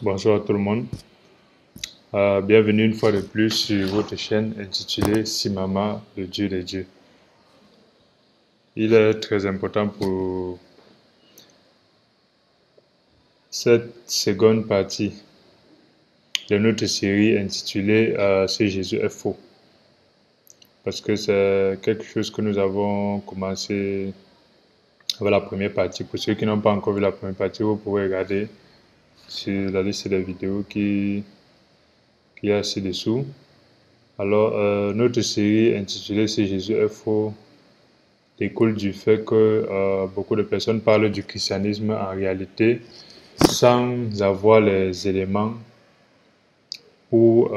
Bonjour à tout le monde. Bienvenue une fois de plus sur votre chaîne intitulée Simama, le Dieu des dieux. Il est très important pour cette seconde partie de notre série intitulée Ce Jésus est faux. Parce que c'est quelque chose que nous avons commencé avec la première partie. Pour ceux qui n'ont pas encore vu la première partie, vous pouvez regarder sur la liste des vidéos qui est a ci-dessous. Alors, notre série intitulée Ce Jésus est faux découle du fait que beaucoup de personnes parlent du christianisme en réalité sans avoir les éléments pour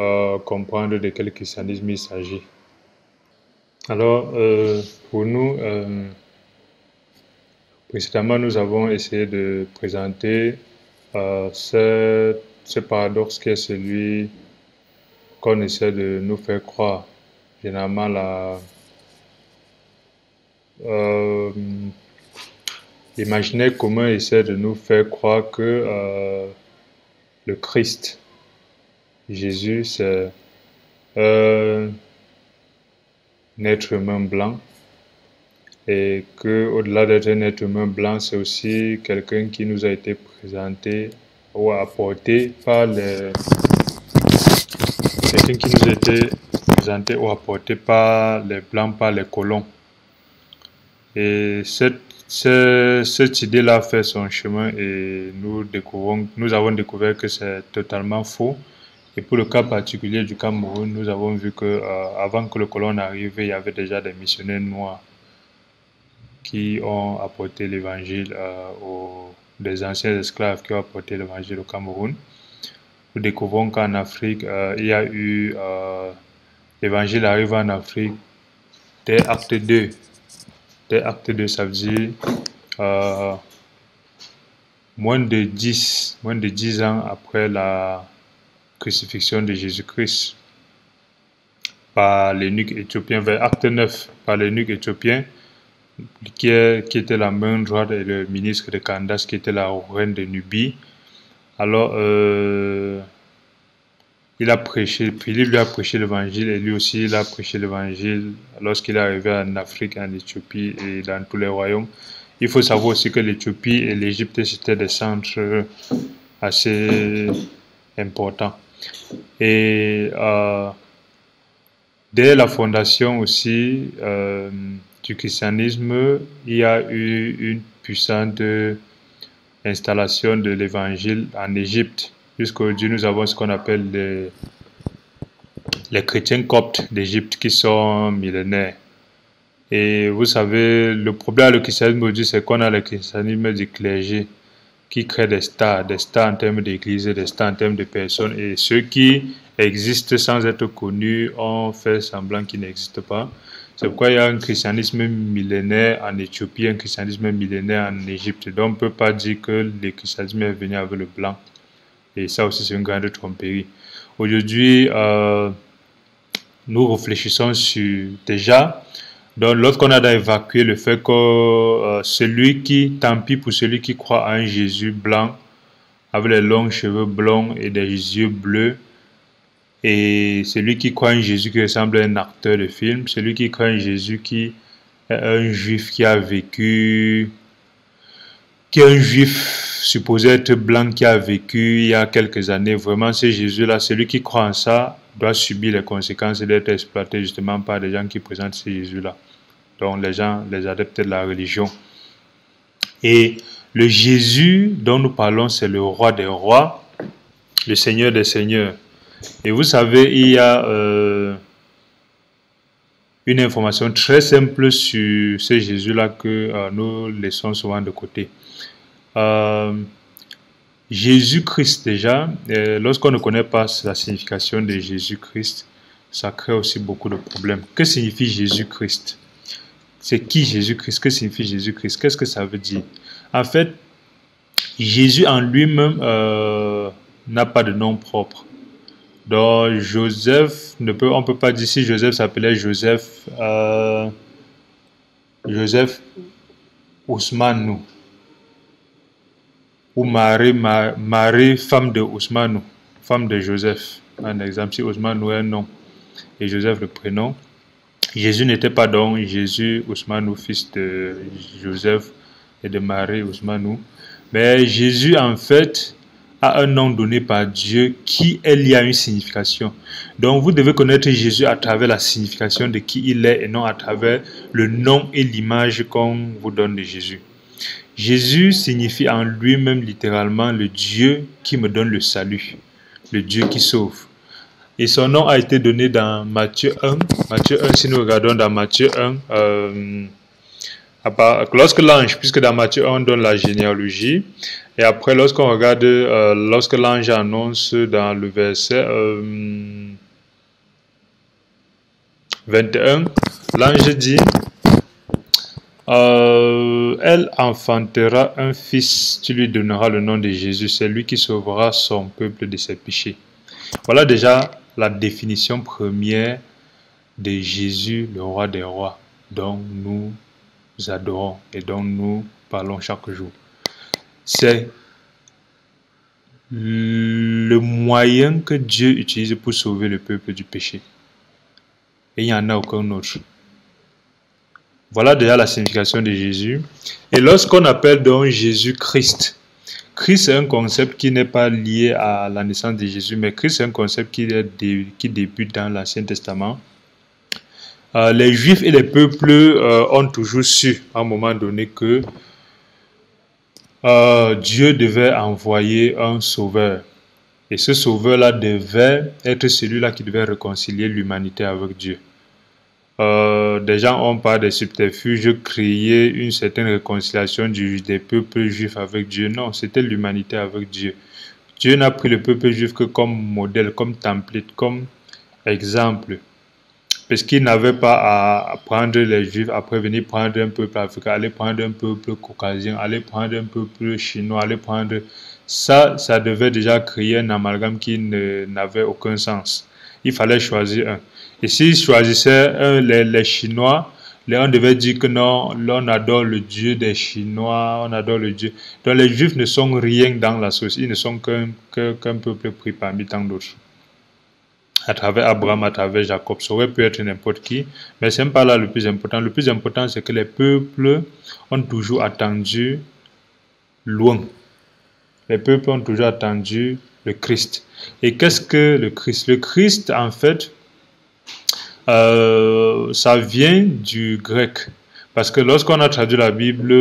comprendre de quel christianisme il s'agit. Alors, pour nous, précédemment, nous avons essayé de présenter ce paradoxe qui est celui qu'on essaie de nous faire croire. Généralement, l'imaginaire commun essaie de nous faire croire que le Christ, Jésus, c'est un être humain blanc et qu'au-delà d'être un être humain blanc, c'est aussi quelqu'un qui nous a été présenté ou apporté par les blancs, par les colons. Et cette idée-là fait son chemin et nous avons découvert que c'est totalement faux. Et pour le cas particulier du Cameroun, nous avons vu que avant que le colon arrive, il y avait déjà des missionnaires noirs qui ont apporté l'évangile des anciens esclaves qui ont apporté l'évangile au Cameroun. Nous découvrons qu'en Afrique, il y a eu l'évangile arrive en Afrique dès acte 2. Dès acte 2, ça veut dire moins de 10 ans après la crucifixion de Jésus-Christ par l'eunuque éthiopien, vers acte 9, par l'eunuque éthiopien qui était la main droite et le ministre de Candace qui était la reine de Nubie. Alors, Philippe lui a prêché l'évangile et lui aussi il a prêché l'évangile lorsqu'il est arrivé en Afrique, en Éthiopie et dans tous les royaumes. Il faut savoir aussi que l'Éthiopie et l'Égypte c'était des centres assez importants. Et dès la fondation aussi du christianisme, il y a eu une puissante installation de l'évangile en Égypte. Jusqu'aujourd'hui, nous avons ce qu'on appelle les chrétiens coptes d'Égypte qui sont millénaires. Et vous savez, le problème avec le christianisme aujourd'hui, c'est qu'on a le christianisme du clergé qui crée des stars en termes d'église, des stars en termes de personnes. Et ceux qui existent sans être connus ont fait semblant qu'ils n'existent pas. C'est pourquoi il y a un christianisme millénaire en Éthiopie, un christianisme millénaire en Égypte. Donc on ne peut pas dire que le christianisme est venu avec le blanc. Et ça aussi, c'est une grande tromperie. Aujourd'hui, nous réfléchissons sur déjà, donc lorsqu'on a évacué le fait que tant pis pour celui qui croit à un Jésus blanc, avec les longs cheveux blonds et des yeux bleus, et celui qui croit à un Jésus qui ressemble à un acteur de film, celui qui croit à un Jésus qui est un juif qui a vécu, qui est un juif supposé être blanc qui a vécu il y a quelques années. Vraiment, ce Jésus-là, celui qui croit en ça doit subir les conséquences d'être exploité justement par des gens qui présentent ce Jésus-là. Donc les adeptes de la religion. Et le Jésus dont nous parlons, c'est le roi des rois, le Seigneur des seigneurs. Et vous savez, il y a une information très simple sur ce Jésus-là que nous laissons souvent de côté. Jésus-Christ déjà, lorsqu'on ne connaît pas la signification de Jésus-Christ, ça crée aussi beaucoup de problèmes. Que signifie Jésus-Christ? C'est qui Jésus-Christ? Que signifie Jésus-Christ? Qu'est-ce que ça veut dire? En fait, Jésus en lui-même n'a pas de nom propre. Donc Joseph, on ne peut pas dire si Joseph s'appelait Joseph Ousmane. ou Marie, femme de Ousmane, femme de Joseph. Un exemple, si Ousmane est un nom et Joseph le prénom. Jésus n'était pas donc Jésus Ousmane, fils de Joseph et de Marie Ousmane. Mais Jésus, en fait, a un nom donné par Dieu qui est lié à une signification. Donc, vous devez connaître Jésus à travers la signification de qui il est et non à travers le nom et l'image qu'on vous donne de Jésus. Jésus signifie en lui-même littéralement le Dieu qui me donne le salut, le Dieu qui sauve. Et son nom a été donné dans Matthieu 1. Matthieu 1, si nous regardons dans Matthieu 1, lorsque l'ange, puisque dans Matthieu 1, on donne la généalogie, et après, lorsqu'on regarde, lorsque l'ange annonce dans le verset 21, l'ange dit, elle enfantera un fils, tu lui donneras le nom de Jésus, c'est lui qui sauvera son peuple de ses péchés. Voilà déjà la définition première de Jésus, le roi des rois, dont nous adorons et dont nous parlons chaque jour. C'est le moyen que Dieu utilise pour sauver le peuple du péché. Et il n'y en a aucun autre. Voilà déjà la signification de Jésus. Et lorsqu'on appelle donc Jésus-Christ, Christ est un concept qui n'est pas lié à la naissance de Jésus, mais Christ est un concept qui débute dans l'Ancien Testament. Les Juifs et les peuples ont toujours su à un moment donné que Dieu devait envoyer un sauveur. Et ce sauveur-là devait être celui-là qui devait réconcilier l'humanité avec Dieu. Des gens ont par des subterfuges créé une certaine réconciliation des peuples juifs avec Dieu. Non, c'était l'humanité avec Dieu. Dieu n'a pris le peuple juif que comme modèle, comme template, comme exemple. Parce qu'il n'avait pas à prendre les juifs, après venir prendre un peuple africain, aller prendre un peuple caucasien, aller prendre un peuple chinois, aller prendre... Ça devait déjà créer un amalgame qui n'avait aucun sens. Il fallait choisir un. Et s'ils choisissaient les Chinois, on devait dire que non, là on adore le Dieu des Chinois, on adore le Dieu. Donc les Juifs ne sont rien dans la société, ils ne sont qu'un peuple pris parmi tant d'autres. À travers Abraham, à travers Jacob, ça aurait pu être n'importe qui, mais ce n'est pas là le plus important. Le plus important, c'est que les peuples ont toujours attendu loin. Les peuples ont toujours attendu le Christ. Et qu'est-ce que le Christ? Le Christ, en fait, ça vient du grec. Parce que lorsqu'on a traduit la Bible,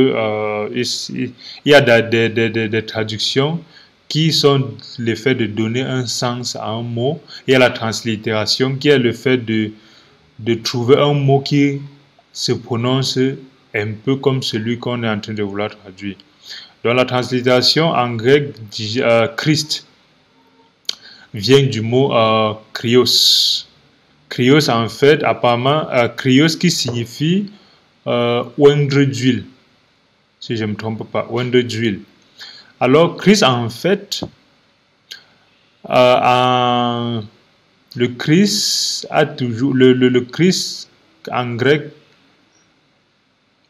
il y a des traductions qui sont le fait de donner un sens à un mot. Il y a la translittération qui est le fait de trouver un mot qui se prononce un peu comme celui qu'on est en train de vouloir traduire. Dans la translittération en grec, Christ vient du mot Christos. Christos, en fait, apparemment, Christos qui signifie oindre d'huile, si je ne me trompe pas, oindre d'huile. Alors, Christ, en fait, le Christ a toujours, le Christ en grec,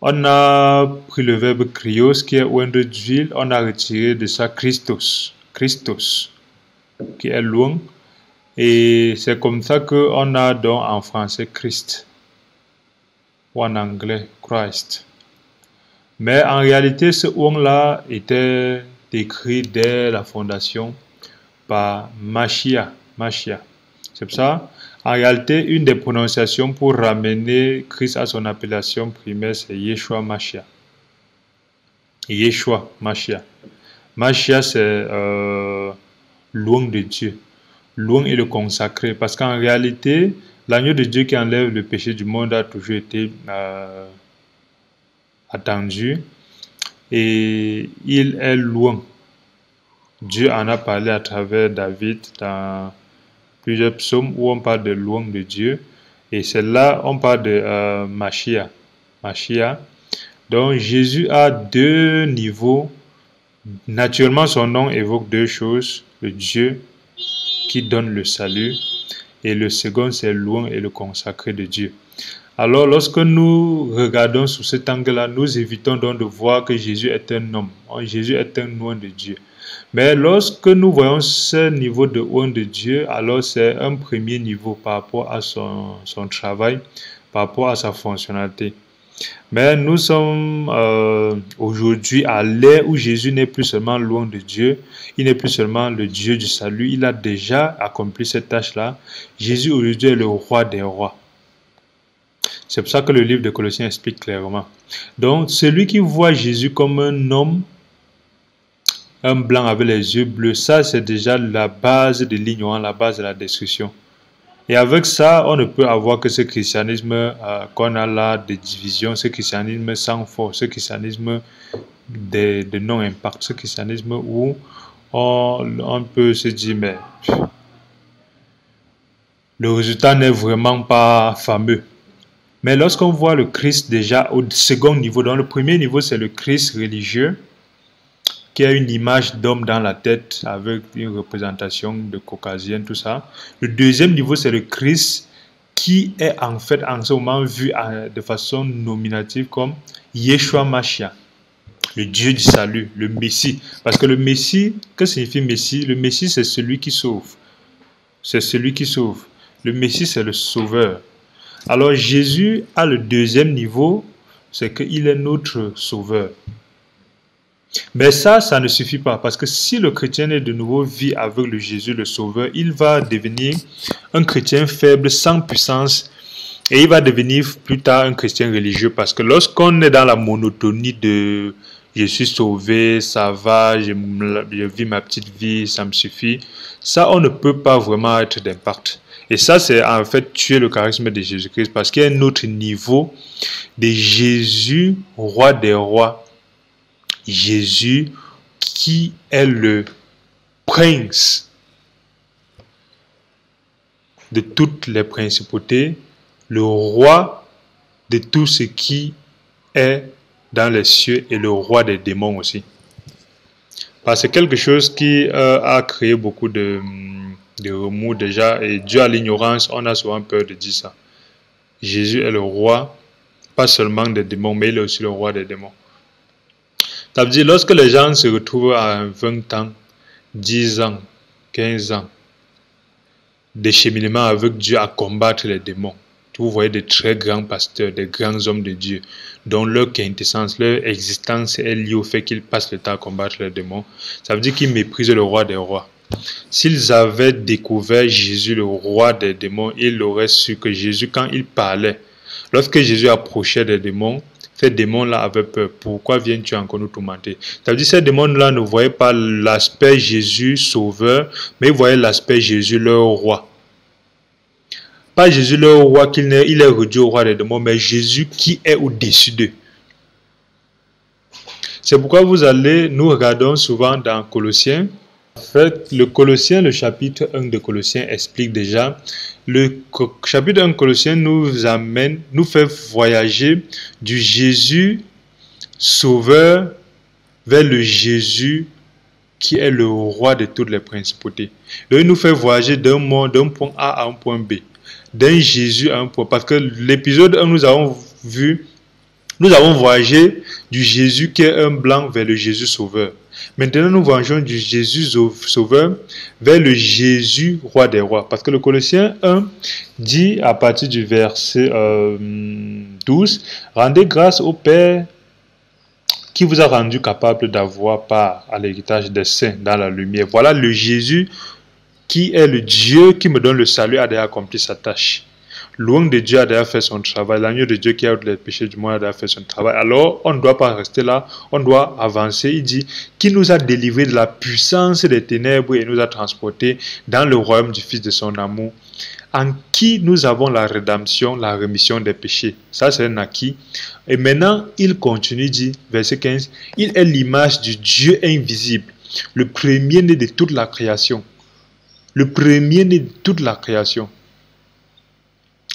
on a pris le verbe Christos qui est oindre d'huile, on a retiré de ça Christos, qui est loin. Et c'est comme ça qu'on a donc en français Christ, ou en anglais Christ. Mais en réalité, ce on-là était écrit dès la fondation par Mashiach. C'est pour ça, en réalité, une des prononciations pour ramener Christ à son appellation primaire, c'est Yeshua Mashiach. Yeshua Mashiach. Mashiach, c'est loin de Dieu. Loin et le consacré. Parce qu'en réalité, l'agneau de Dieu qui enlève le péché du monde a toujours été attendu. Et il est loin. Dieu en a parlé à travers David dans plusieurs psaumes où on parle de loin de Dieu. Et c'est là on parle de Mashiach. Donc Jésus a deux niveaux. Naturellement, son nom évoque deux choses. Le Dieu qui donne le salut. Et le second, c'est loin et le consacré de Dieu. Alors, lorsque nous regardons sous cet angle-là, nous évitons donc de voir que Jésus est un homme. Jésus est un oint de Dieu. Mais lorsque nous voyons ce niveau de oint de Dieu, alors c'est un premier niveau par rapport à son travail, par rapport à sa fonctionnalité. Mais nous sommes aujourd'hui à l'ère où Jésus n'est plus seulement loin de Dieu, il n'est plus seulement le Dieu du salut, il a déjà accompli cette tâche-là. Jésus aujourd'hui est le roi des rois. C'est pour ça que le livre de Colossiens explique clairement. Donc, celui qui voit Jésus comme un homme, un blanc avec les yeux bleus, ça c'est déjà la base de l'ignorance, la base de la destruction. Et avec ça, on ne peut avoir que ce christianisme qu'on a là, de division, ce christianisme sans force, ce christianisme de non-impact, ce christianisme où on peut se dire, mais le résultat n'est vraiment pas fameux. Mais lorsqu'on voit le Christ déjà au second niveau, dans le premier niveau, c'est le Christ religieux, qui a une image d'homme dans la tête avec une représentation de caucasien, tout ça. Le deuxième niveau, c'est le Christ qui est en fait en ce moment vu de façon nominative comme Yeshua Mashiach, le Dieu du salut, le Messie. Parce que le Messie, que signifie Messie? Le Messie, c'est celui qui sauve. C'est celui qui sauve. Le Messie, c'est le sauveur. Alors Jésus a le deuxième niveau, c'est qu'il est notre sauveur. Mais ça ne suffit pas, parce que si le chrétien est de nouveau vit avec le Jésus, le sauveur, il va devenir un chrétien faible, sans puissance, et il va devenir plus tard un chrétien religieux, parce que lorsqu'on est dans la monotonie de « je suis sauvé, ça va, je vis ma petite vie, ça me suffit », ça on ne peut pas vraiment être d'impact. Et ça, c'est en fait tuer le charisme de Jésus-Christ, parce qu'il y a un autre niveau de Jésus, roi des rois. Jésus qui est le prince de toutes les principautés, le roi de tout ce qui est dans les cieux et le roi des démons aussi. Parce que c'est quelque chose qui a créé beaucoup de remous déjà, et dû à l'ignorance, on a souvent peur de dire ça. Jésus est le roi, pas seulement des démons, mais il est aussi le roi des démons. Ça veut dire, lorsque les gens se retrouvent à 20 ans, 10 ans, 15 ans, de cheminement avec Dieu à combattre les démons, vous voyez des très grands pasteurs, des grands hommes de Dieu, dont leur quintessence, leur existence est liée au fait qu'ils passent le temps à combattre les démons. Ça veut dire qu'ils méprisent le roi des rois. S'ils avaient découvert Jésus, le roi des démons, ils auraient su que Jésus, quand il parlait, lorsque Jésus approchait des démons, ces démons-là avaient peur. Pourquoi viens-tu encore nous tourmenter? Ça veut dire que ces démons-là ne voyaient pas l'aspect Jésus sauveur, mais ils voyaient l'aspect Jésus leur roi. Pas Jésus leur roi, il est réduit au roi des démons, mais Jésus qui est au-dessus d'eux. C'est pourquoi nous regardons souvent dans Colossiens. En fait, le chapitre 1 de Colossiens explique déjà. Le chapitre 1 de Colossiens nous fait voyager du Jésus sauveur vers le Jésus qui est le roi de toutes les principautés. Donc, il nous fait voyager d'un point A à un point B, d'un Jésus à un point. Parce que l'épisode 1, nous avons voyagé du Jésus qui est un blanc vers le Jésus sauveur. Maintenant, nous voyageons du Jésus sauveur vers le Jésus roi des rois. Parce que le Colossiens 1 dit à partir du verset 12, « Rendez grâce au Père qui vous a rendu capable d'avoir part à l'héritage des saints dans la lumière. » Voilà le Jésus qui est le Dieu qui me donne le salut a déjà accompli sa tâche. Loin de Dieu a déjà fait son travail. L'agneau de Dieu qui a ôté les péchés du monde a déjà fait son travail. Alors, on ne doit pas rester là. On doit avancer. Il dit, qui nous a délivrés de la puissance des ténèbres et nous a transportés dans le royaume du Fils de son amour, en qui nous avons la rédemption, la rémission des péchés. Ça, c'est un acquis. Et maintenant, il continue, dit, verset 15, il est l'image du Dieu invisible, le premier-né de toute la création. Le premier-né de toute la création.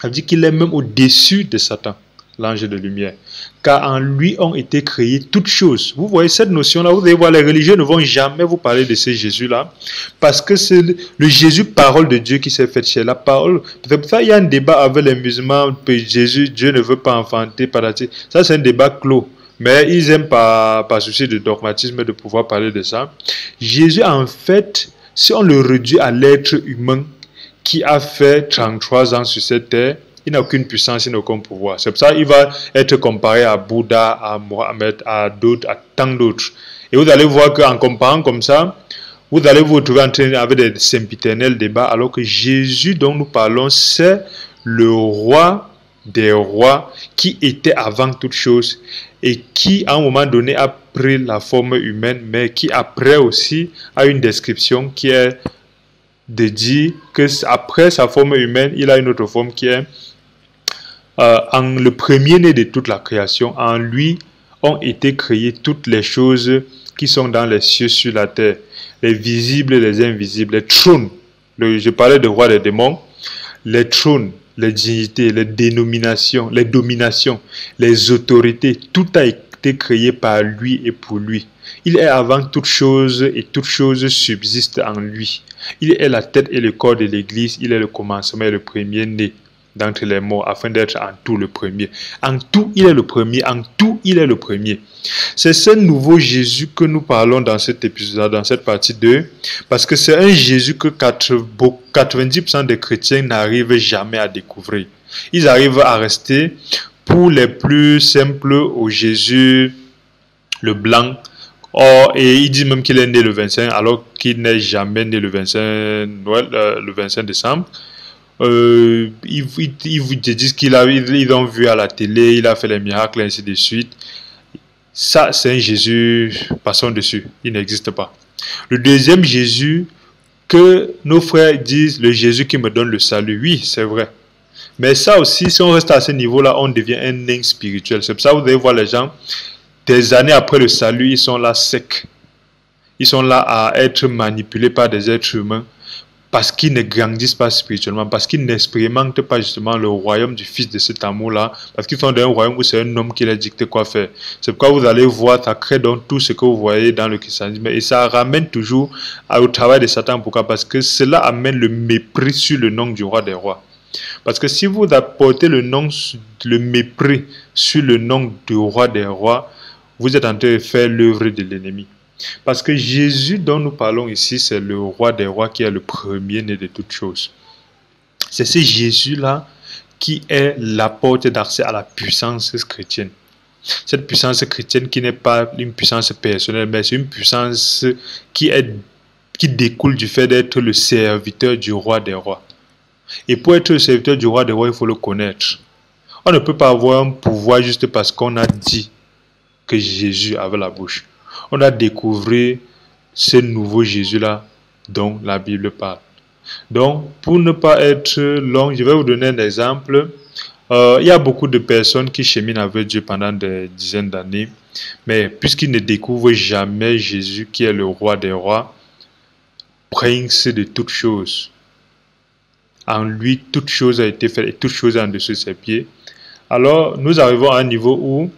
Ça veut dire qu'il est même au-dessus de Satan. l'ange de lumière. Car en lui ont été créées toutes choses. Vous voyez cette notion-là, vous allez voir, les religieux ne vont jamais vous parler de ce Jésus-là, parce que c'est le Jésus, parole de Dieu, qui s'est fait chez la parole. C'est pour ça qu'il y a un débat avec les musulmans, que Jésus, Dieu ne veut pas enfanter, ça c'est un débat clos. Mais ils n'aiment pas, par souci de dogmatisme, de pouvoir parler de ça. Jésus, en fait, si on le réduit à l'être humain qui a fait 33 ans sur cette terre, il n'a aucune puissance, il n'a aucun pouvoir. C'est pour ça qu'il va être comparé à Bouddha, à Mohammed, à d'autres, à tant d'autres. Et vous allez voir qu'en comparant comme ça, vous allez vous retrouver en train avec des sempiternels débats, alors que Jésus dont nous parlons, c'est le roi des rois qui était avant toute chose et qui à un moment donné a pris la forme humaine, mais qui après aussi a une description qui est de dire que après sa forme humaine, il a une autre forme qui est en le premier-né de toute la création. En lui ont été créées toutes les choses qui sont dans les cieux, sur la terre, les visibles et les invisibles, les trônes. Je parlais de roi des démons, les trônes, les dignités, les dénominations, les dominations, les autorités, tout a été créé par lui et pour lui. Il est avant toute chose et toute chose subsiste en lui. Il est la tête et le corps de l'Église, il est le commencement et le premier-né d'entre les morts, afin d'être en tout le premier. En tout, il est le premier. En tout, il est le premier. C'est ce nouveau Jésus que nous parlons dans cet épisode, dans cette partie 2, parce que c'est un Jésus que 90% des chrétiens n'arrivent jamais à découvrir. Ils arrivent à rester, pour les plus simples, au Jésus, le blanc. Or, et il dit même qu'il est né le 25, alors qu'il n'est jamais né le 25 Noël, le 25 décembre. Ils vous disent ils l'ont vu à la télé, il a fait les miracles, ainsi de suite. Ça, c'est un Jésus, passons dessus, il n'existe pas. Le deuxième Jésus, que nos frères disent, le Jésus qui me donne le salut, oui, c'est vrai. Mais ça aussi, si on reste à ce niveau-là, on devient un nain spirituel. C'est pour ça que vous allez voir les gens, des années après le salut, ils sont là secs. Ils sont là à être manipulés par des êtres humains, parce qu'ils ne grandissent pas spirituellement, parce qu'ils n'expérimentent pas justement le royaume du Fils de cet amour-là, parce qu'ils sont dans un royaume où c'est un homme qui leur dicte quoi faire. C'est pourquoi vous allez voir, ça crée donc tout ce que vous voyez dans le christianisme, et ça ramène toujours au travail de Satan. Pourquoi? Parce que cela amène le mépris sur le nom du roi des rois. Parce que si vous apportez le mépris sur le nom du roi des rois, vous êtes en train de faire l'œuvre de l'ennemi. Parce que Jésus dont nous parlons ici, c'est le roi des rois qui est le premier-né de toutes choses. C'est ce Jésus-là qui est la porte d'accès à la puissance chrétienne. Cette puissance chrétienne qui n'est pas une puissance personnelle, mais c'est une puissance qui découle du fait d'être le serviteur du roi des rois. Et pour être le serviteur du roi des rois, il faut le connaître. On ne peut pas avoir un pouvoir juste parce qu'on a dit que Jésus avait la bouche. On a découvert ce nouveau Jésus-là dont la Bible parle. Donc, pour ne pas être long, je vais vous donner un exemple. Il y a beaucoup de personnes qui cheminent avec Dieu pendant des dizaines d'années, mais puisqu'ils ne découvrent jamais Jésus qui est le roi des rois, prince de toutes choses. En lui, toute chose a été faite et toute chose est en dessous de ses pieds. Alors, nous arrivons à un niveau où,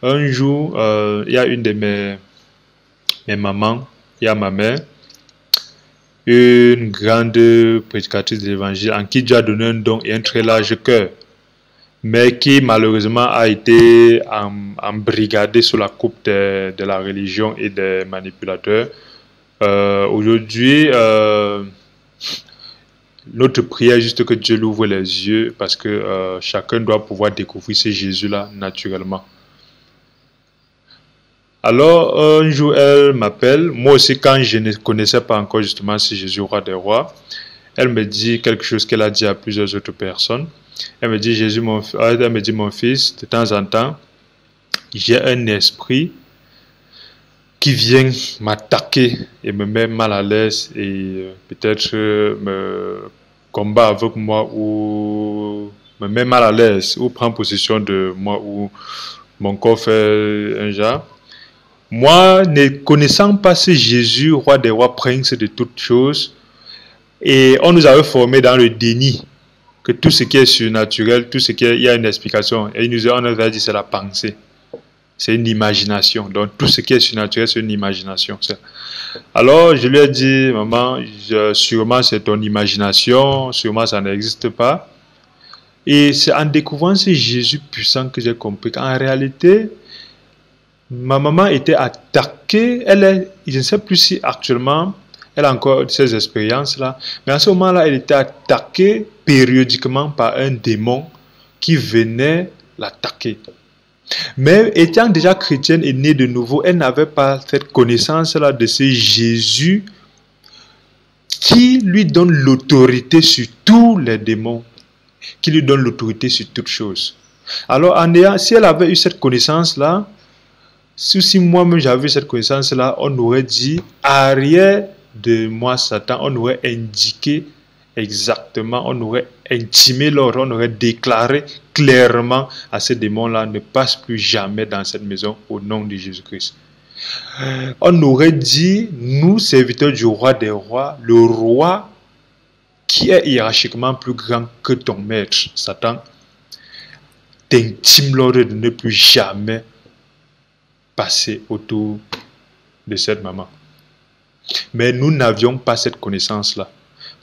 un jour, il y a une de mes mamans, il y a ma mère, une grande prédicatrice de l'évangile en qui Dieu a donné un don et un très large cœur, mais qui malheureusement a été embrigadée sous la coupe de la religion et des manipulateurs. Aujourd'hui, notre prière est juste que Dieu l'ouvre les yeux, parce que chacun doit pouvoir découvrir ce Jésus-là naturellement. Alors, un jour, elle m'appelle. Moi aussi, quand je ne connaissais pas encore justement ce Jésus, roi des rois, elle me dit quelque chose qu'elle a dit à plusieurs autres personnes. Elle me dit, elle me dit, mon fils, de temps en temps, j'ai un esprit qui vient m'attaquer et me met mal à l'aise et peut-être me combat avec moi ou me met mal à l'aise ou prend possession de moi ou mon corps fait un genre. Moi, ne connaissant pas ce Jésus, roi des rois, prince de toutes choses, et on nous avait formés dans le déni. que tout ce qui est surnaturel, tout ce qui est, il y a une explication. Et on nous a dit c'est la pensée. C'est une imagination. Donc tout ce qui est surnaturel, c'est une imagination. Alors je lui ai dit, maman, sûrement c'est ton imagination, sûrement ça n'existe pas. Et c'est en découvrant ce Jésus puissant que j'ai compris qu'en réalité, ma maman était attaquée. Je ne sais plus si actuellement, elle a encore ces expériences-là. Mais à ce moment-là, elle était attaquée périodiquement par un démon qui venait l'attaquer. Mais étant déjà chrétienne et née de nouveau, elle n'avait pas cette connaissance-là de ce Jésus qui lui donne l'autorité sur tous les démons, qui lui donne l'autorité sur toutes choses. Alors, si elle avait eu cette connaissance-là, si moi-même j'avais eu cette connaissance-là, on aurait dit, arrière de moi, Satan, on aurait indiqué exactement, on aurait intimé l'ordre, on aurait déclaré clairement à ces démons-là, ne passe plus jamais dans cette maison au nom de Jésus-Christ. On aurait dit, nous, serviteurs du roi des rois, le roi qui est hiérarchiquement plus grand que ton maître, Satan, t'intime l'ordre de ne plus jamais passer autour de cette maman. Mais nous n'avions pas cette connaissance-là.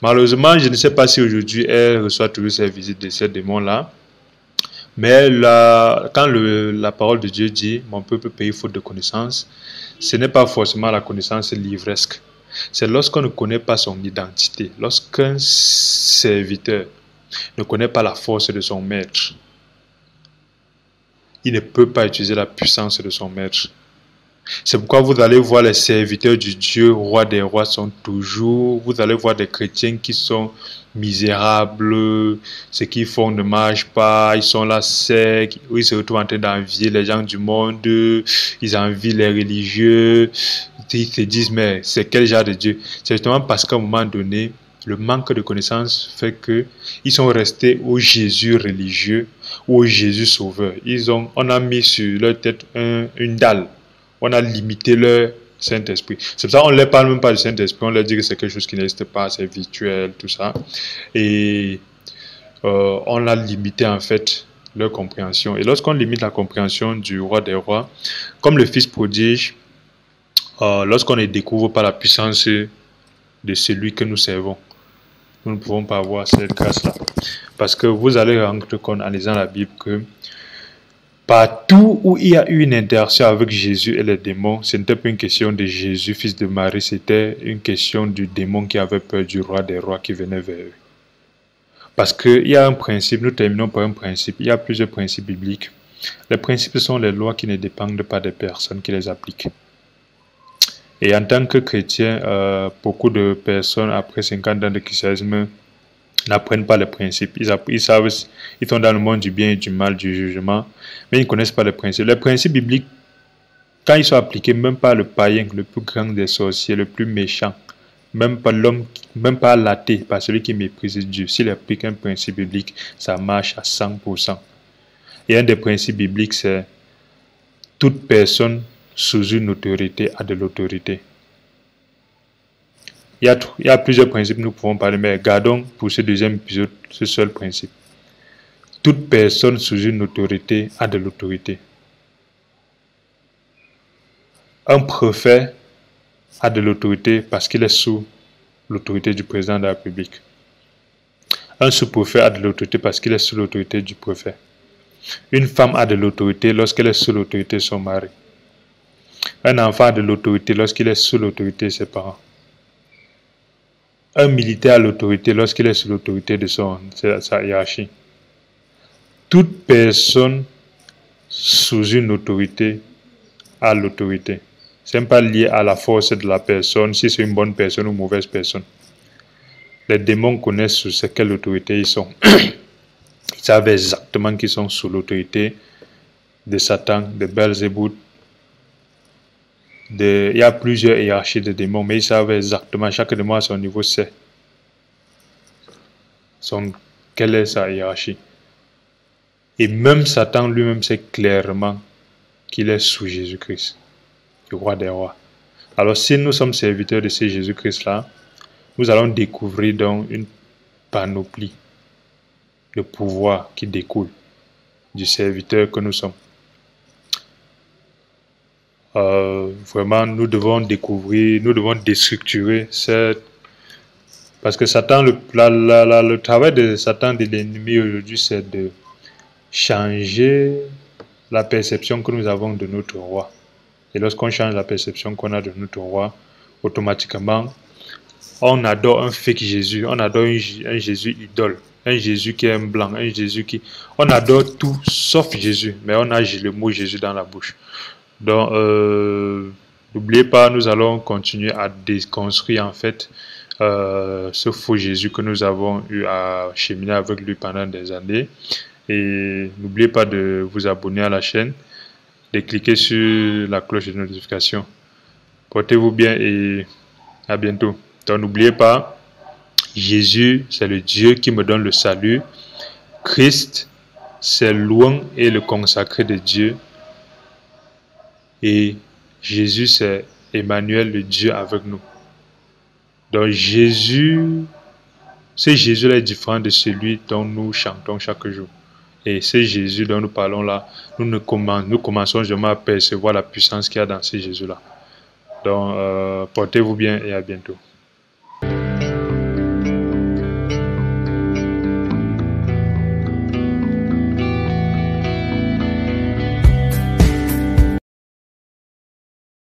Malheureusement, je ne sais pas si aujourd'hui elle reçoit toujours ces visites de ces démons-là. Mais quand la parole de Dieu dit « Mon peuple paye faute de connaissance », ce n'est pas forcément la connaissance livresque. C'est lorsqu'on ne connaît pas son identité, lorsqu'un serviteur ne connaît pas la force de son maître, il ne peut pas utiliser la puissance de son maître. C'est pourquoi vous allez voir les serviteurs du Dieu, roi des rois, vous allez voir des chrétiens qui sont misérables, ce qu'ils font ne marche pas, ils sont là secs, ils se retrouvent en train d'envier les gens du monde, ils envient les religieux, ils se disent mais c'est quel genre de Dieu? C'est justement parce qu'à un moment donné, le manque de connaissance fait qu'ils sont restés au Jésus religieux ou au Jésus sauveur. On a mis sur leur tête une dalle. On a limité leur Saint-Esprit. C'est pour ça qu'on ne leur parle même pas du Saint-Esprit. On leur dit que c'est quelque chose qui n'existe pas, c'est virtuel, tout ça. Et on a limité en fait leur compréhension. Et lorsqu'on limite la compréhension du roi des rois, comme le fils prodige, lorsqu'on ne découvre pas la puissance de celui que nous servons, nous ne pouvons pas avoir cette grâce-là. Parce que vous allez rendre compte en lisant la Bible que partout où il y a eu une interaction avec Jésus et les démons, ce n'était pas une question de Jésus, fils de Marie, c'était une question du démon qui avait peur du roi des rois qui venait vers eux. Parce qu'il y a un principe, nous terminons par un principe, il y a plusieurs principes bibliques. Les principes sont les lois qui ne dépendent pas des personnes qui les appliquent. Et en tant que chrétien, beaucoup de personnes, après 50 ans de christianisme, n'apprennent pas les principes. Ils savent, ils sont dans le monde du bien et du mal, du jugement, mais ils ne connaissent pas les principes. Les principes bibliques, quand ils sont appliqués, même par le païen, le plus grand des sorciers, le plus méchant, même pas l'homme, même pas l'athée, pas celui qui méprise Dieu, s'il applique un principe biblique, ça marche à 100%. Et un des principes bibliques, c'est toute personne sous une autorité a de l'autorité. Il y a plusieurs principes nous pouvons parler, mais gardons pour ce deuxième épisode ce seul principe. Toute personne sous une autorité a de l'autorité. Un préfet a de l'autorité parce qu'il est sous l'autorité du président de la République. Un sous-préfet a de l'autorité parce qu'il est sous l'autorité du préfet. Une femme a de l'autorité lorsqu'elle est sous l'autorité de son mari. Un enfant a de l'autorité lorsqu'il est sous l'autorité de ses parents. Un militaire a l'autorité lorsqu'il est sous l'autorité de sa hiérarchie. Toute personne sous une autorité a l'autorité. Ce n'est pas lié à la force de la personne, si c'est une bonne personne ou une mauvaise personne. Les démons connaissent sous quelle autorité ils sont. Ils savent exactement qu'ils sont sous l'autorité de Satan, de Belzébuth. Il y a plusieurs hiérarchies de démons, mais ils savent exactement, chaque démon à son niveau sait quelle est sa hiérarchie. Et même Satan lui-même sait clairement qu'il est sous Jésus-Christ, le roi des rois. Alors si nous sommes serviteurs de ce Jésus-Christ-là, nous allons découvrir donc une panoplie le pouvoir qui découle du serviteur que nous sommes. Vraiment, nous devons découvrir, nous devons déstructurer cette... Parce que Satan, le travail de Satan, de l'ennemi aujourd'hui, c'est de changer la perception que nous avons de notre roi. Et lorsqu'on change la perception qu'on a de notre roi, automatiquement, on adore un fake Jésus, on adore un Jésus idole, un Jésus qui est un blanc, un Jésus qui... On adore tout sauf Jésus, mais on a le mot Jésus dans la bouche. Donc, n'oubliez pas, nous allons continuer à déconstruire en fait ce faux Jésus que nous avons eu à cheminer avec lui pendant des années. Et n'oubliez pas de vous abonner à la chaîne, de cliquer sur la cloche de notification. Portez-vous bien et à bientôt. Donc n'oubliez pas, Jésus, c'est le Dieu qui me donne le salut. Christ, c'est loin et le consacré de Dieu. Et Jésus, c'est Emmanuel, le Dieu avec nous. Donc Jésus, ce Jésus-là est différent de celui dont nous chantons chaque jour. Et ce Jésus dont nous parlons là, nous commençons jamais à percevoir la puissance qu'il y a dans ce Jésus-là. Donc, portez-vous bien et à bientôt.